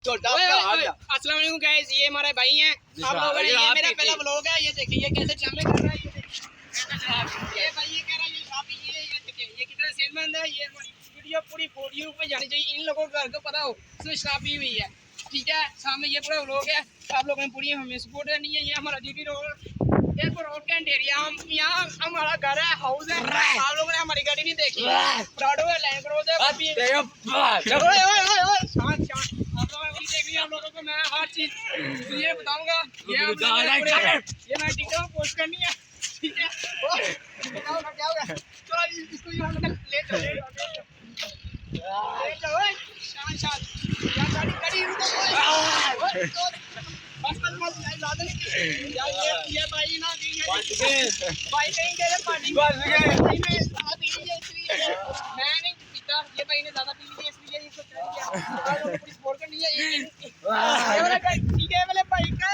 अस्सलाम वालेकुम गाइस, ये हमारे भाई हैं। आप लोगों ने ये मेरा पहला व्लॉग है। ये देखिए ये कैसे ड्रामे कर रहा है। ये भाई ये कह रहा है ये शराब पी है। ये देखिए ये कितना सेहतमंद है। ये हमारी वीडियो पूरी यूट्यूब पे जानी चाहिए। इन लोगों को घर को पता हो इसने शराब पी हुई है। ठीक है, सामने ये पूरा व्लॉग है। आप लोगों ने पूरी हमें सपोर्ट करनी है। ये हमारा GT road road cantt area, हम यहाँ हमारा घर है, हाउस है। आप लोगों ने हमारी गाड़ी नहीं देखी, प्राडो है, लैंड क्रूजर है। आप लोगों को मैं हर चीज ये बताऊंगा। ये मैं टिकटॉक में पोस्ट करनी है। ठीक है, बताओ ना क्या होगा। चलो इसको ले चलो शान शान यार, गाड़ी रुको। बस ज़्यादा नहीं यार। ये भाई ना भाई कहीं गए पार्टी मैं नहीं पीता। ये भाई ने ज़्यादा पी लिया इसलिए इसको कर दिया। सपोर्ट करनी है। ठीक है वाले भाई का